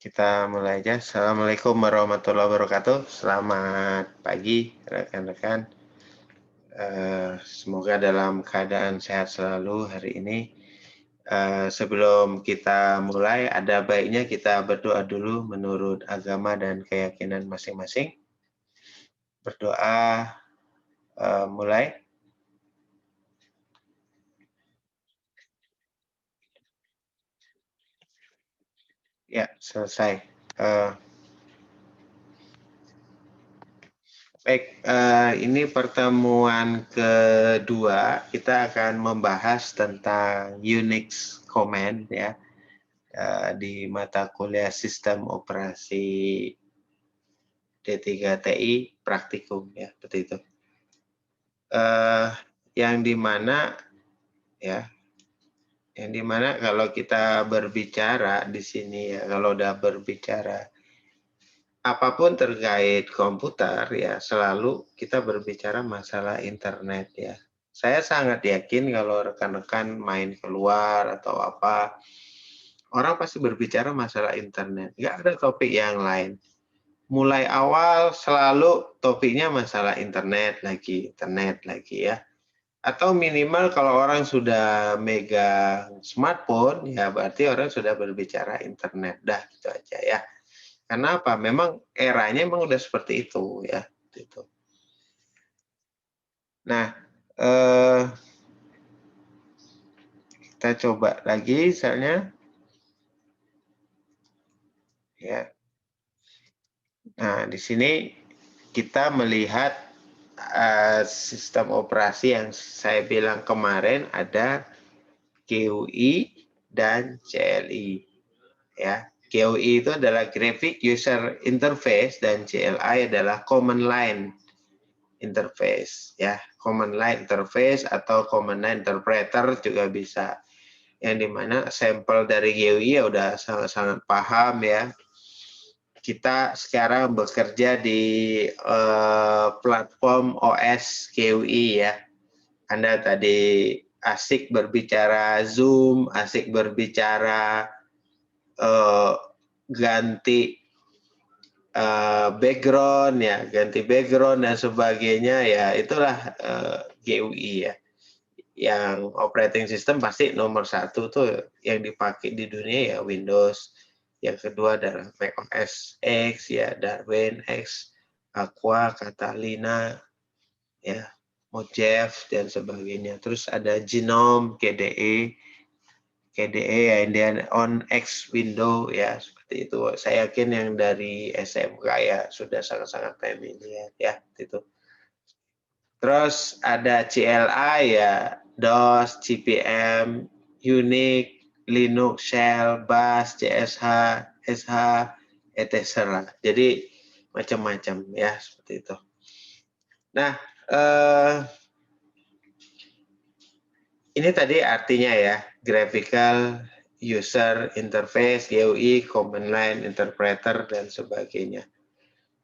Kita mulai aja. Assalamualaikum warahmatullahi wabarakatuh. Selamat pagi rekan-rekan. Semoga dalam keadaan sehat selalu hari ini. Sebelum kita mulai, ada baiknya kita berdoa dulu menurut agama dan keyakinan masing-masing. Berdoa, mulai. Ya, selesai. Baik, ini pertemuan kedua, kita akan membahas tentang Unix command ya, di mata kuliah Sistem Operasi D3TI Praktikum ya, seperti itu. Yang dimana ya, yang dimana kalau kita berbicara di sini ya, kalau udah berbicara apapun terkait komputer ya, selalu kita berbicara masalah internet ya. Saya sangat yakin kalau rekan-rekan main keluar atau apa, orang pasti berbicara masalah internet. Nggak ada topik yang lain. Mulai awal selalu topiknya masalah internet lagi ya. Atau minimal kalau orang sudah megang smartphone, ya berarti orang sudah berbicara internet. Dah gitu aja ya. Karena apa? Memang eranya memang udah seperti itu ya, gitu. Nah, kita coba lagi misalnya ya. Nah, di sini kita melihat sistem operasi yang saya bilang kemarin ada GUI dan CLI ya. GUI itu adalah Graphic User Interface dan CLI adalah Command Line Interface ya. Command Line Interface atau Command Line Interpreter juga bisa. Yang dimana sampel dari GUI ya udah sangat-sangat paham ya. Kita sekarang bekerja di platform OS GUI ya. Anda tadi asik berbicara Zoom, asik berbicara ganti background ya, ganti background dan sebagainya ya, itulah GUI ya. Yang operating system pasti nomor satu tuh yang dipakai di dunia ya Windows. Yang kedua adalah Mac OS X ya, Darwin X, Aqua, Catalina, ya, Mojave dan sebagainya. Terus ada Genome, KDE ya, Indian on X window ya, seperti itu. Saya yakin yang dari SMK ya sudah sangat-sangat familiar ya, itu. Terus ada CLI ya, DOS, CP/M, Unix, Linux, Shell, Bash, CSH, SH, etc. Jadi macam-macam ya, seperti itu. Nah, ini tadi artinya ya, Graphical User Interface, GUI, Command Line Interpreter, dan sebagainya.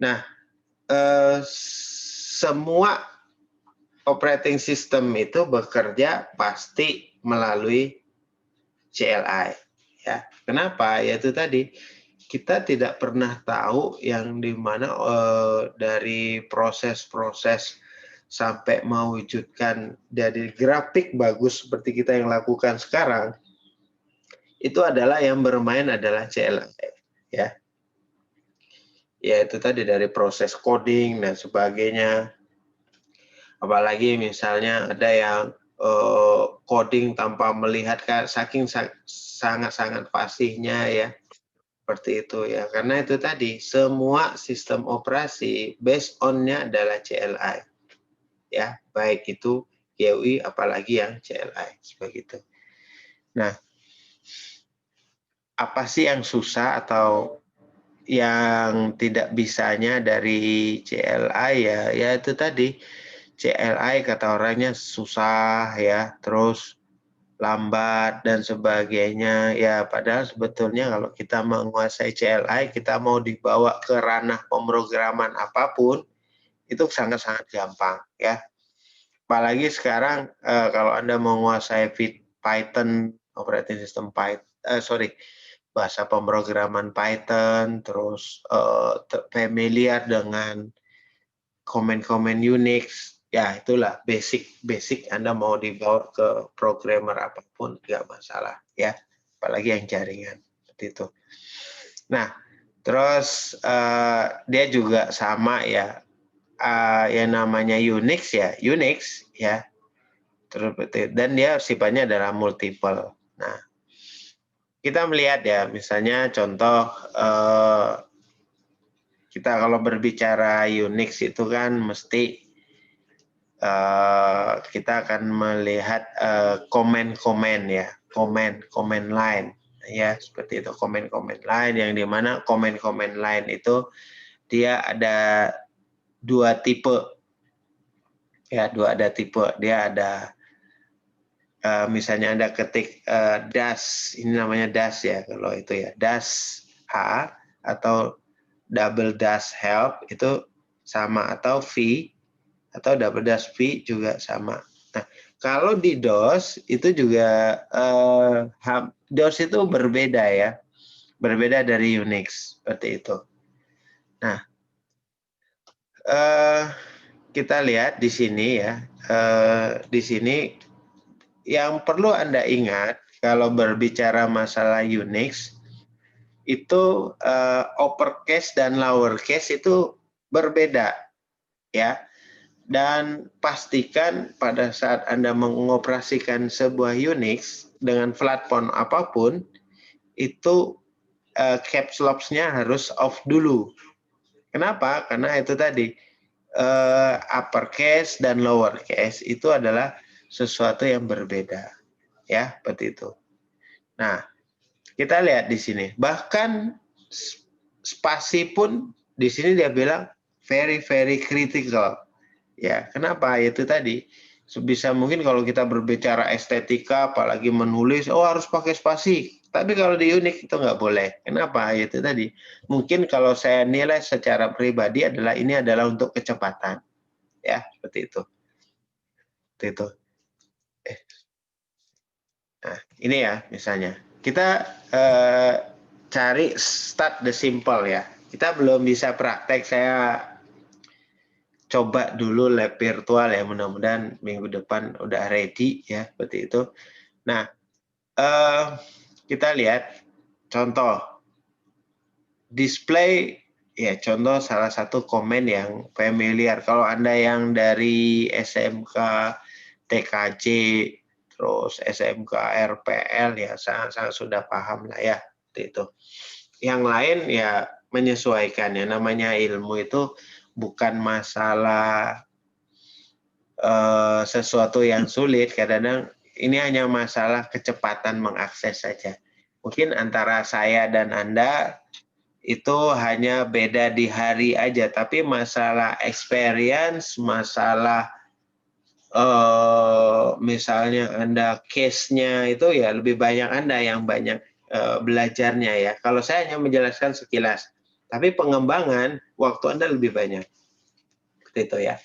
Nah, semua operating system itu bekerja pasti melalui CLI. Ya. Kenapa? Yaitu tadi, kita tidak pernah tahu yang dimana dari proses-proses sampai mewujudkan dari grafik bagus seperti kita yang lakukan sekarang, itu adalah yang bermain adalah CLI ya. Ya itu tadi dari proses coding dan sebagainya. Apalagi misalnya ada yang coding tanpa melihat saking sangat-sangat fasihnya ya. Seperti itu ya. Karena itu tadi semua sistem operasi based on-nya adalah CLI. Ya, baik itu GUI apalagi yang CLI seperti itu. Nah, apa sih yang susah atau yang tidak bisanya dari CLI ya? Ya itu tadi, CLI kata orangnya susah ya, terus lambat dan sebagainya. Ya, padahal sebetulnya kalau kita menguasai CLI, kita mau dibawa ke ranah pemrograman apapun, itu sangat-sangat gampang ya. Apalagi sekarang kalau Anda menguasai Python, operating system Python, bahasa pemrograman Python, terus familiar dengan komen-komen Unix, ya itulah basic Anda mau dibawa ke programmer apapun nggak masalah ya, apalagi yang jaringan seperti itu. Nah, terus dia juga sama ya, yang namanya Unix ya, terus dan dia sifatnya adalah multiple. Nah, kita melihat ya, misalnya contoh kita kalau berbicara Unix itu kan mesti kita akan melihat komen-komen ya, komen line ya, seperti itu, komen line yang dimana komen line itu dia ada dua tipe ya, dia ada misalnya Anda ketik dash, ini namanya dash ya kalau itu ya, dash h atau double dash help itu sama, atau v atau double dash v juga sama. Nah, kalau di DOS itu juga DOS itu berbeda ya, berbeda dari Unix seperti itu. Nah, kita lihat di sini ya, di sini yang perlu Anda ingat kalau berbicara masalah Unix itu uppercase dan lowercase itu berbeda ya. Dan pastikan pada saat Anda mengoperasikan sebuah Unix dengan platform apapun, itu caps lock-nya harus off dulu. Kenapa? Karena itu tadi, uppercase dan lowercase itu adalah sesuatu yang berbeda. Ya, seperti itu. Nah, kita lihat di sini. Bahkan spasi pun di sini dia bilang very, very critical. Ya, kenapa? Itu tadi sebisa mungkin kalau kita berbicara estetika, apalagi menulis, oh harus pakai spasi. Tapi kalau di Unix itu nggak boleh. Kenapa? Itu tadi. Mungkin kalau saya nilai secara pribadi adalah ini adalah untuk kecepatan. Ya, seperti itu. Seperti itu. Nah, ini ya misalnya. Kita cari start the simple ya. Kita belum bisa praktek, saya coba dulu lab virtual ya, mudah-mudahan minggu depan udah ready ya, seperti itu. Nah, kita lihat contoh display ya, contoh salah satu komen yang familiar. Kalau Anda yang dari SMK, TKJ, terus SMK RPL ya sangat sudah paham lah ya, seperti itu. Yang lain ya menyesuaikan ya, namanya ilmu itu bukan masalah sesuatu yang sulit, kadang-kadang ini hanya masalah kecepatan mengakses saja. Mungkin antara saya dan Anda itu hanya beda di hari aja, tapi masalah experience, masalah misalnya Anda case-nya itu ya lebih banyak Anda yang banyak belajarnya ya. Kalau saya hanya menjelaskan sekilas, tapi pengembangan waktu Anda lebih banyak. Seperti itu ya.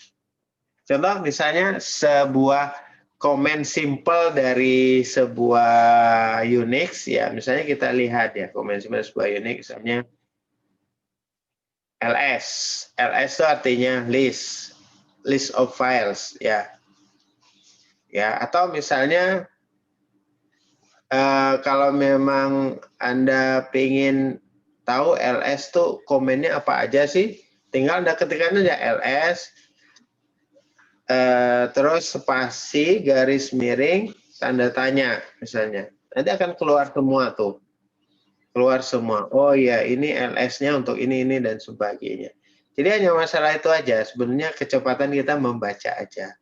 Contoh misalnya sebuah komen simple dari sebuah Unix ya, misalnya kita lihat ya komen simple sebuah Unix, misalnya ls. ls itu artinya list of files ya. Ya, atau misalnya kalau memang Anda ingin tahu ls tuh komennya apa aja sih, tinggal Anda ketikkan aja ls terus spasi garis miring tanda tanya misalnya, nanti akan keluar semua tuh, keluar semua. Oh ya, ini ls-nya untuk ini dan sebagainya. Jadi hanya masalah itu aja, sebenarnya kecepatan kita membaca aja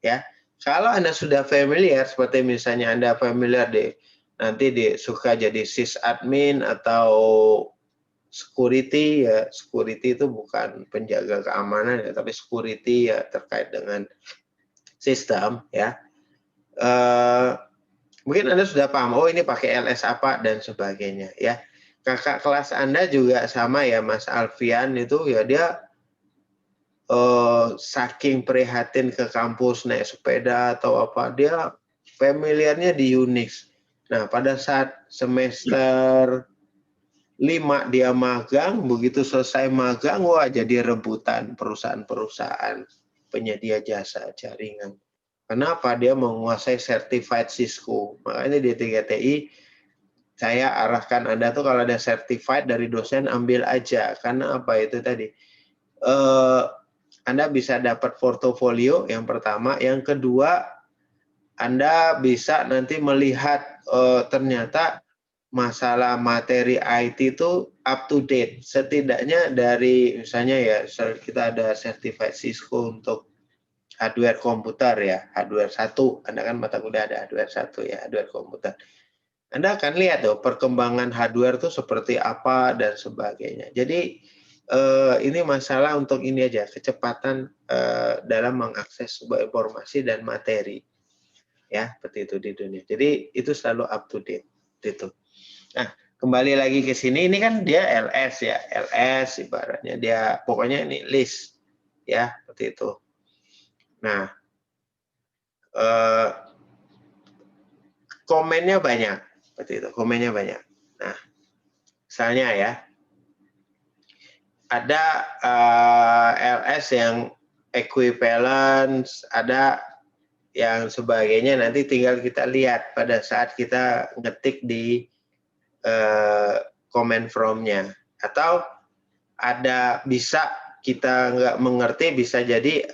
ya. Kalau Anda sudah familiar, seperti misalnya Anda familiar nanti suka jadi sysadmin atau security ya, security itu bukan penjaga keamanan ya, tapi security ya terkait dengan sistem ya. Mungkin Anda sudah paham, oh ini pakai ls apa dan sebagainya ya. Kakak kelas Anda juga sama ya, Mas Alfian itu ya, dia saking prihatin ke kampus naik sepeda atau apa, dia familiarnya di Unix. Nah, pada saat semester 5 dia magang, begitu selesai magang, wah jadi rebutan perusahaan-perusahaan penyedia jasa jaringan. Kenapa? Dia menguasai certified Cisco. Makanya di 3TI saya arahkan Anda tuh kalau ada certified dari dosen ambil aja. Karena apa itu tadi? Anda bisa dapat portofolio yang pertama, yang kedua Anda bisa nanti melihat ternyata masalah materi IT itu up to date. Setidaknya dari misalnya ya kita ada certified Cisco untuk hardware komputer ya, hardware 1. Anda kan mata kuliah ada hardware 1 ya, hardware komputer. Anda akan lihat tuh perkembangan hardware itu seperti apa dan sebagainya. Jadi ini masalah untuk ini aja, kecepatan dalam mengakses sebuah informasi dan materi. Ya, seperti itu di dunia. Jadi itu selalu up to date gitu. Nah, kembali lagi ke sini, ini kan dia LS ya, LS ibaratnya dia pokoknya ini list ya, seperti itu. Nah, komennya banyak, seperti itu, komennya banyak. Nah, misalnya ya, ada LS yang equivalence, ada yang sebagainya, nanti tinggal kita lihat pada saat kita ngetik di comment from-nya. Atau ada bisa kita nggak mengerti, bisa jadi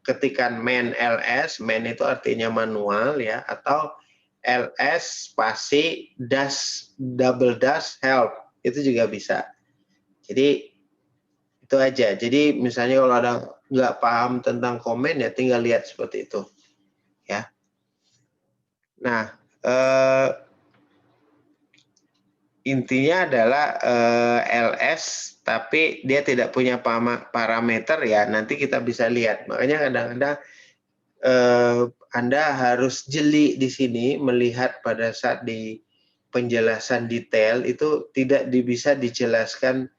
ketikan main LS, main itu artinya manual ya, atau LS spasi dash double dash help, itu juga bisa. Jadi itu aja. Jadi misalnya kalau ada nggak paham tentang komen ya tinggal lihat seperti itu ya. Nah intinya adalah LS tapi dia tidak punya parameter ya, nanti kita bisa lihat. Makanya kadang-kadang Anda harus jeli di sini melihat pada saat di penjelasan detail itu tidak bisa dijelaskan.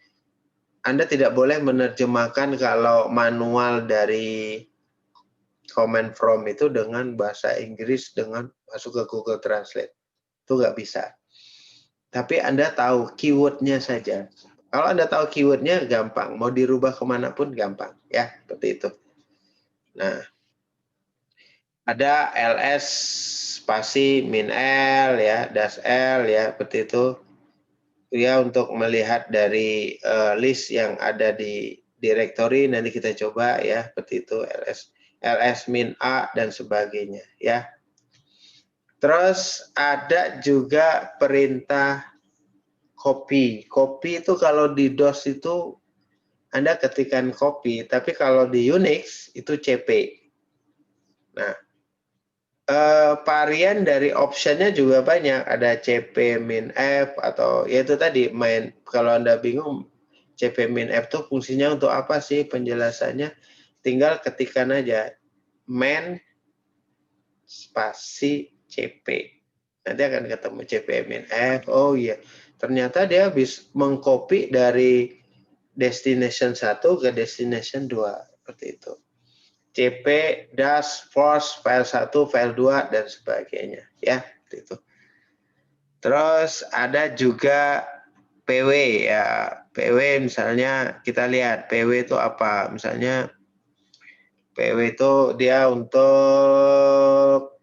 Anda tidak boleh menerjemahkan kalau manual dari comment from itu dengan bahasa Inggris dengan masuk ke Google Translate. Itu nggak bisa. Tapi Anda tahu keyword-nya saja. Kalau Anda tahu keyword-nya gampang, mau dirubah kemanapun gampang, ya seperti itu. Nah, ada ls spasi min l ya, dash l ya, seperti itu. Ya untuk melihat dari list yang ada di directory, nanti kita coba ya, seperti itu ls min a dan sebagainya ya. Terus ada juga perintah copy. Copy itu kalau di DOS itu Anda ketikkan copy, tapi kalau di Unix itu CP. Nah, varian dari optionnya juga banyak. Ada CP min F atau ya itu tadi main. Kalau Anda bingung CP min F itu fungsinya untuk apa sih penjelasannya? Tinggal ketikkan aja main spasi CP. Nanti akan ketemu CP min F. Oh iya, ternyata dia bisa mengcopy dari destination 1 ke destination 2. Seperti itu. CP, dash, force, file 1, file 2, dan sebagainya. Ya, seperti itu. Terus ada juga PW ya. PW misalnya kita lihat PW itu apa? Misalnya PW itu dia untuk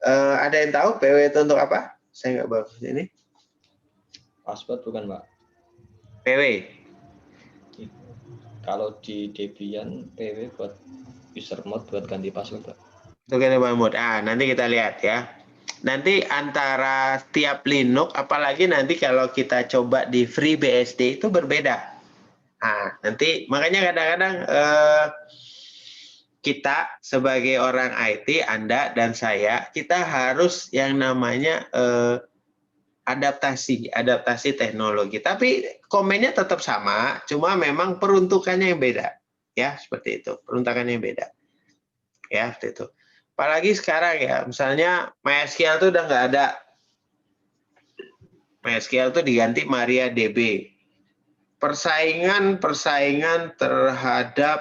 ada yang tahu PW itu untuk apa? Saya nggak bagus ini. Password bukan, Pak? PW. Kalau di Debian, PW buat user mode buat ganti password, Pak. Untuk ganti mode. Nanti kita lihat ya. Nanti antara tiap Linux, apalagi nanti kalau kita coba di FreeBSD itu berbeda. Nah, nanti makanya kadang-kadang kita sebagai orang IT, Anda dan saya, kita harus yang namanya adaptasi teknologi. Tapi komennya tetap sama, cuma memang peruntukannya yang beda. Ya, seperti itu. Peruntukannya yang beda. Ya, seperti itu. Apalagi sekarang ya, misalnya MySQL itu udah nggak ada. MySQL itu diganti MariaDB. Persaingan terhadap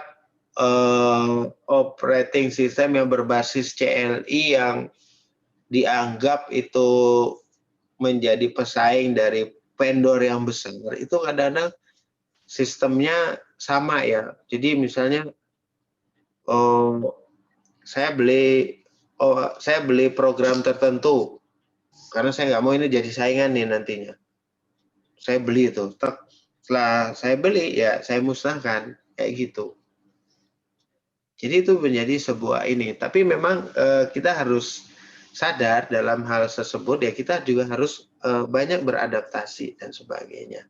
operating system yang berbasis CLI yang dianggap itu menjadi pesaing dari vendor yang besar itu kadang-kadang sistemnya sama ya. Jadi misalnya saya beli program tertentu karena saya nggak mau ini jadi saingan nih nantinya. Saya beli itu, setelah saya beli ya saya musnahkan kayak gitu. Jadi itu menjadi sebuah ini. Tapi memang kita harus sadar dalam hal tersebut ya kita juga harus banyak beradaptasi dan sebagainya.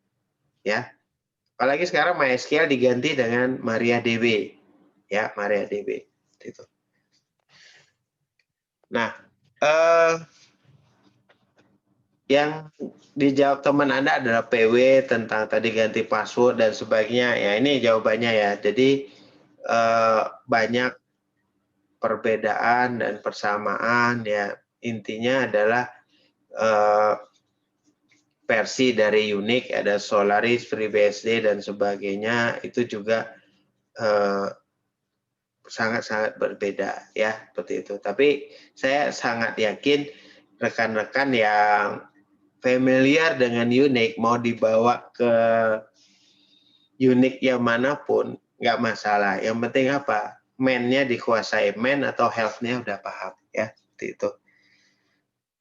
Ya. Apalagi sekarang MySQL diganti dengan MariaDB. Ya, MariaDB. Itu. Nah, yang dijawab teman Anda adalah PW tentang tadi ganti password dan sebagainya. Ya, ini jawabannya ya. Jadi banyak perbedaan dan persamaan ya. Intinya adalah versi dari Unix, ada Solaris, FreeBSD dan sebagainya itu juga sangat-sangat berbeda ya seperti itu. Tapi saya sangat yakin rekan-rekan yang familiar dengan Unix mau dibawa ke Unix yang manapun nggak masalah. Yang penting apa? Main-nya dikuasai, main atau health-nya udah paham ya seperti itu.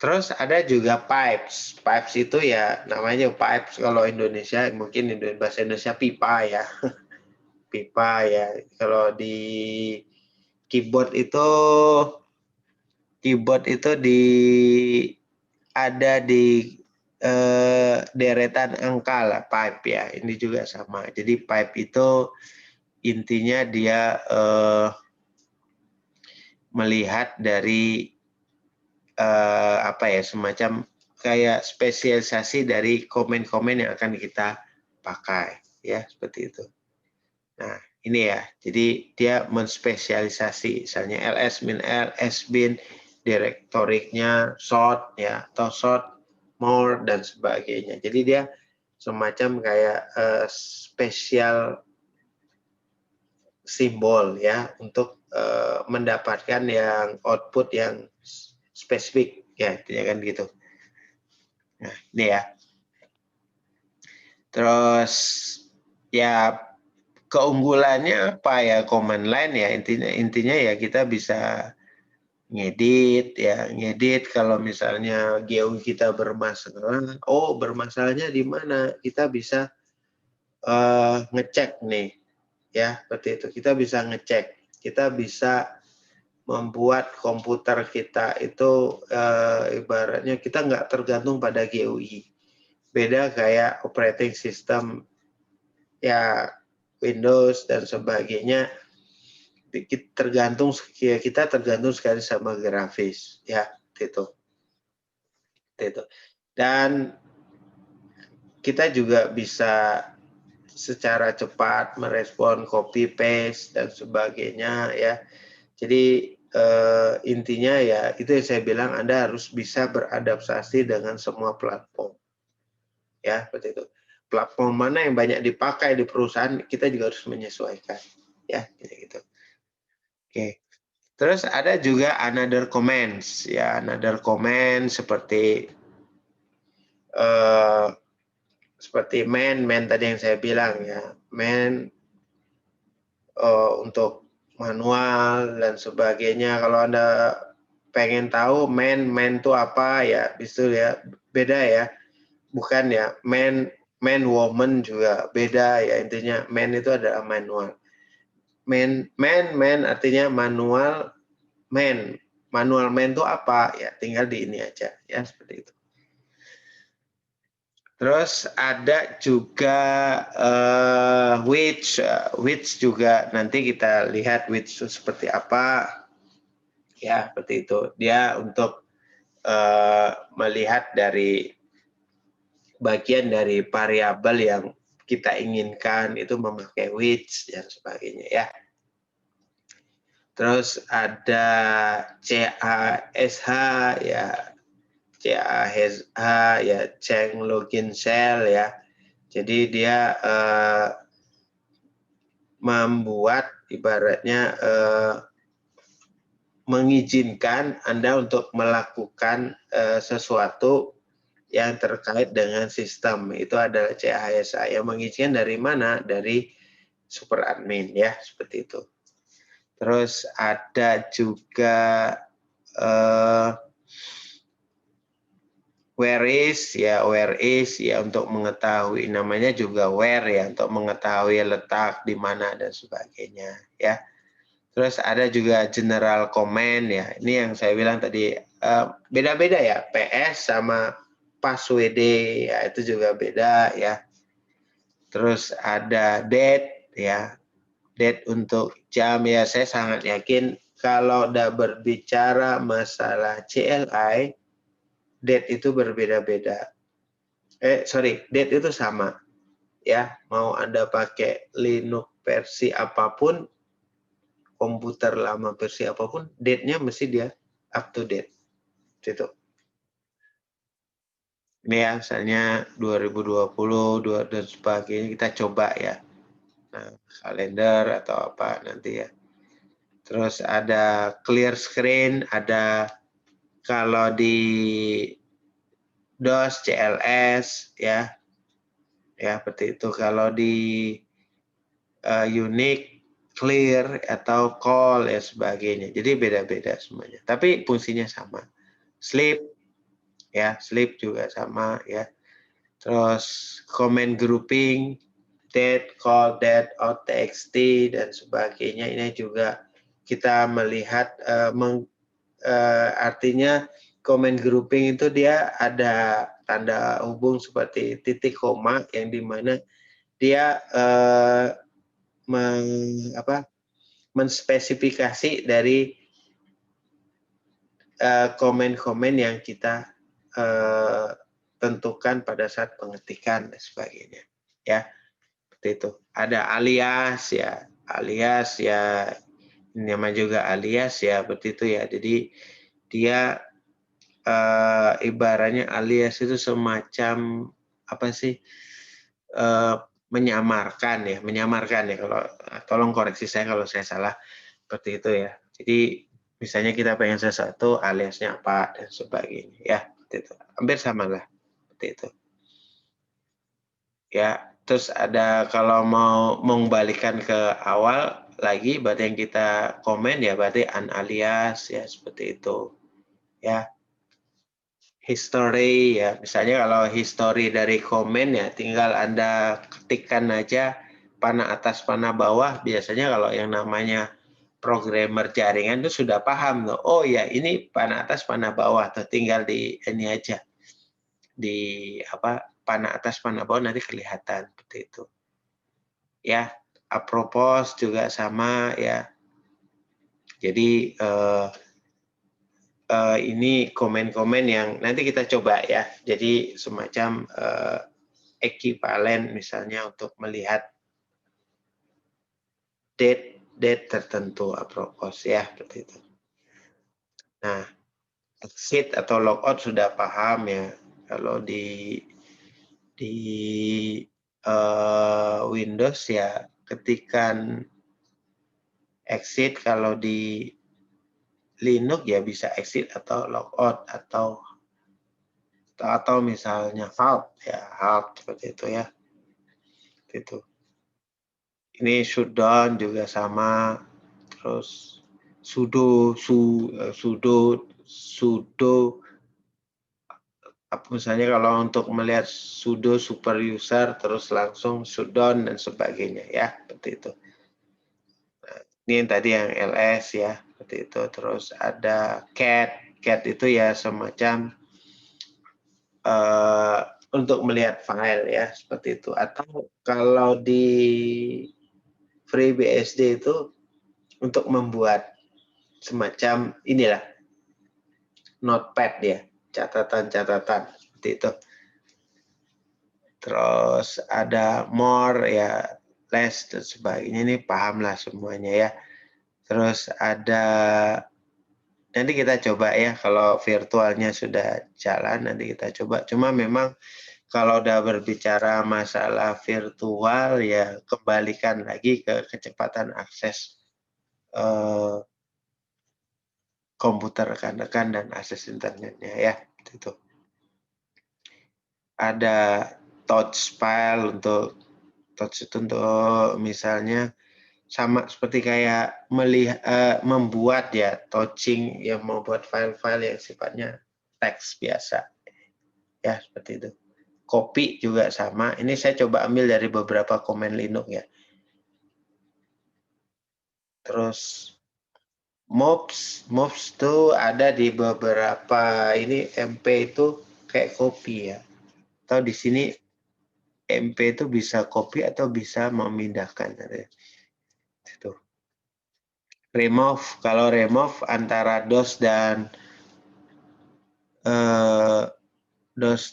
Terus ada juga pipes. Pipes itu ya namanya pipes kalau Indonesia mungkin bahasa Indonesia pipa ya. Pipa ya. Kalau di keyboard itu ada di deretan angka lah pipe ya. Ini juga sama. Jadi pipe itu intinya dia melihat dari semacam kayak spesialisasi dari komen-komen yang akan kita pakai ya seperti itu. Nah ini ya, jadi dia menspesialisasi misalnya ls min l, sbin, direktoriknya sort ya atau sort more dan sebagainya. Jadi dia semacam kayak spesial simbol ya untuk mendapatkan yang output yang spesifik ya, kan gitu. Nah, ini ya. Terus ya keunggulannya apa ya command line ya intinya ya kita bisa ngedit kalau misalnya GUI kita bermasalah, bermasalahnya di mana? Kita bisa ngecek nih ya, seperti itu. Kita bisa ngecek, kita bisa membuat komputer kita itu ibaratnya kita nggak tergantung pada GUI. Beda kayak operating system ya Windows dan sebagainya, kita tergantung sekali sama grafis ya itu. Dan kita juga bisa secara cepat merespon copy paste dan sebagainya ya. Jadi intinya ya itu yang saya bilang Anda harus bisa beradaptasi dengan semua platform. Ya, seperti itu. Platform mana yang banyak dipakai di perusahaan kita juga harus menyesuaikan. Ya, gitu. Oke. Terus ada juga another comments ya, another comment seperti main tadi yang saya bilang ya, main untuk manual dan sebagainya. Kalau Anda pengen tahu main itu apa ya, itu ya beda ya. Bukan ya, man woman juga beda ya, intinya man itu adalah manual. Man artinya manual man. Manual man itu apa? Ya tinggal di ini aja ya seperti itu. Terus ada juga which juga nanti kita lihat which itu seperti apa ya seperti itu. Dia untuk melihat dari bagian dari variabel yang kita inginkan itu memakai which dan sebagainya ya. Terus ada CASH ya, CASH ya, change login cell ya. Jadi dia membuat ibaratnya mengizinkan Anda untuk melakukan sesuatu yang terkait dengan sistem. Itu adalah CHSA yang mengizinkan dari mana? Dari super admin ya, seperti itu. Terus ada juga where is ya untuk mengetahui, namanya juga where ya, untuk mengetahui letak di mana dan sebagainya ya. Terus ada juga general command ya, ini yang saya bilang tadi beda-beda ya, PS sama passwd ya, itu juga beda ya. Terus ada date ya, date untuk jam ya, saya sangat yakin kalau udah berbicara masalah CLI, date itu berbeda-beda. Date itu sama ya, mau Anda pakai Linux versi apapun, komputer lama versi apapun, date-nya mesti dia up to date. Gitu. Ini ya, misalnya 2020 dan sebagainya, kita coba ya. Nah, kalender atau apa nanti ya. Terus ada clear screen, ada kalau di DOS, CLS ya. Ya, seperti itu. Kalau di Unix, clear atau call ya sebagainya. Jadi beda-beda semuanya. Tapi fungsinya sama. Sleep ya, sleep juga sama ya. Terus command grouping, date, call, date, out, txt dan sebagainya. Ini juga kita melihat artinya command grouping itu dia ada tanda hubung seperti titik koma yang dimana dia menspesifikasi dari komen-komen yang kita tentukan pada saat pengetikan dan sebagainya ya, seperti itu. Ada alias ya, nama juga alias ya, seperti itu ya. Jadi dia ibaratnya alias itu semacam apa sih, menyamarkan ya, kalau tolong koreksi saya kalau saya salah, seperti itu ya. Jadi misalnya kita pengen sesuatu, aliasnya apa dan sebagainya ya, seperti itu. Hampir sama lah, seperti itu. Ya, terus ada kalau mau mengembalikan ke awal lagi, berarti yang kita komen ya berarti unalias ya, seperti itu. Ya. History ya, misalnya kalau history dari komen ya tinggal Anda ketikkan aja panah atas panah bawah. Biasanya kalau yang namanya programmer jaringan itu sudah paham loh. Oh ya, ini panah atas panah bawah tuh, tinggal di ini aja. Di panah atas panah bawah nanti kelihatan seperti itu. Ya, apropos juga sama ya. Jadi ini komen-komen yang nanti kita coba ya. Jadi semacam ekivalen misalnya untuk melihat date tertentu apropos ya, seperti itu. Nah, exit atau logout sudah paham ya. Kalau di Windows ya ketikan exit, kalau di Linux ya bisa exit atau logout atau misalnya halt ya, halt seperti itu ya. Itu. Ini shutdown juga sama. Terus sudo misalnya kalau untuk melihat sudo super user terus langsung shutdown dan sebagainya ya, seperti itu. Nah, ini yang tadi yang ls ya, seperti itu. Terus ada cat itu ya semacam untuk melihat file ya, seperti itu. Atau kalau di FreeBSD itu untuk membuat semacam inilah notepad ya, catatan-catatan seperti itu. Terus ada more ya, less dan sebagainya, ini paham lah semuanya ya. Terus ada, nanti kita coba ya kalau virtualnya sudah jalan, nanti kita coba. Cuma memang kalau udah berbicara masalah virtual ya kembalikan lagi ke kecepatan akses komputer rekan-rekan dan akses internetnya ya, itu. ada touch file untuk touch itu untuk misalnya sama seperti kayak membuat ya touching yang membuat file-file yang sifatnya teks biasa ya seperti itu. Copy juga sama. Ini saya coba ambil dari beberapa komen Linux ya. Terus mobs itu ada di beberapa ini MP itu kayak copy ya. Atau di sini MP itu bisa copy atau bisa memindahkan. Itu. Remove, kalau remove antara DOS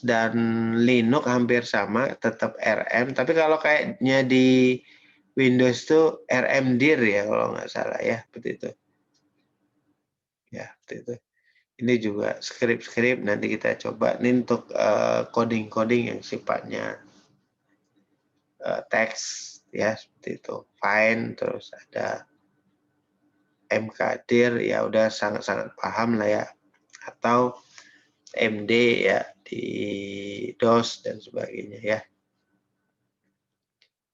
dan Linux hampir sama, tetap RM. Tapi kalau kayaknya di Windows tuh rmdir ya kalau nggak salah ya, seperti itu. Ya, seperti itu. Ini juga skrip-skrip nanti kita coba. Ini untuk coding-coding yang sifatnya teks ya seperti itu. Find terus ada mkdir ya udah sangat-sangat paham lah ya. Atau MD ya di DOS dan sebagainya ya.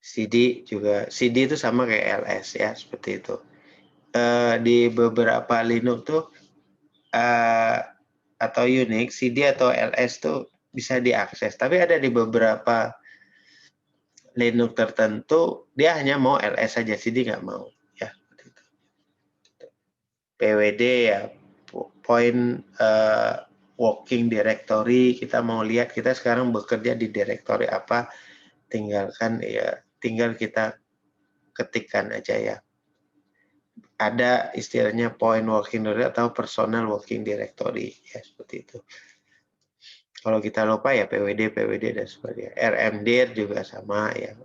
CD juga, CD itu sama kayak LS ya seperti itu. Di beberapa Linux tuh atau Unix, CD atau LS tuh bisa diakses. Tapi ada di beberapa Linux tertentu dia hanya mau LS saja, CD nggak mau ya. Seperti itu. PWD ya point working directory, kita mau lihat kita sekarang bekerja di directory apa, tinggal kita ketikkan aja ya. Ada istilahnya point working directory atau personal working directory ya seperti itu. Kalau kita lupa ya PWD dan sebagainya. rmdir juga sama ya,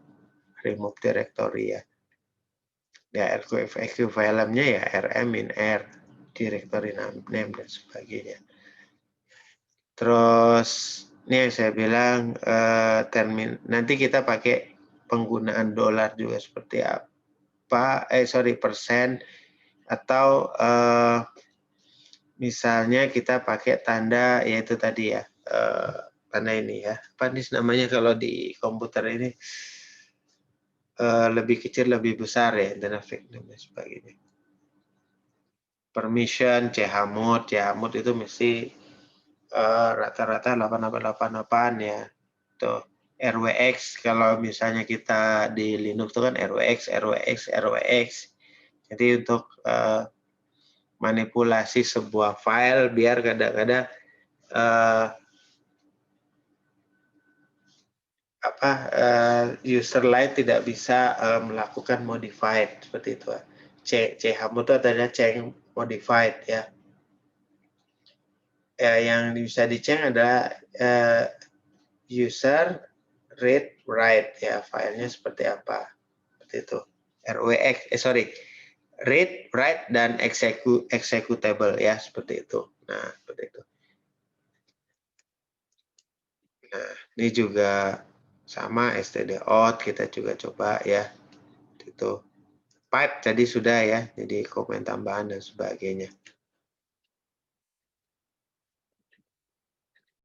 remove directory ya. Ya equivalentnya ya rm-in-r, directory name dan sebagainya. Terus ini yang saya bilang nanti kita pakai penggunaan dolar juga seperti apa, persen, atau misalnya kita pakai tanda yaitu tadi ya, tanda ini ya, apa nih namanya kalau di komputer ini, lebih kecil lebih besar ya, dan sebagainya. Permission, chmod itu mesti rata-rata 8888 ya. Tuh, RWX kalau misalnya kita di Linux itu kan RWX. Jadi untuk manipulasi sebuah file biar kadang-kadang user lain tidak bisa melakukan modified seperti itu. Chmod itu adalah change modified ya. Yang bisa dicek adalah user read write ya, filenya seperti apa, seperti itu. Read write dan executable ya, seperti itu. Nah seperti itu. Nah ini juga sama stdout kita juga coba ya, itu pipe tadi sudah ya, jadi komen tambahan dan sebagainya.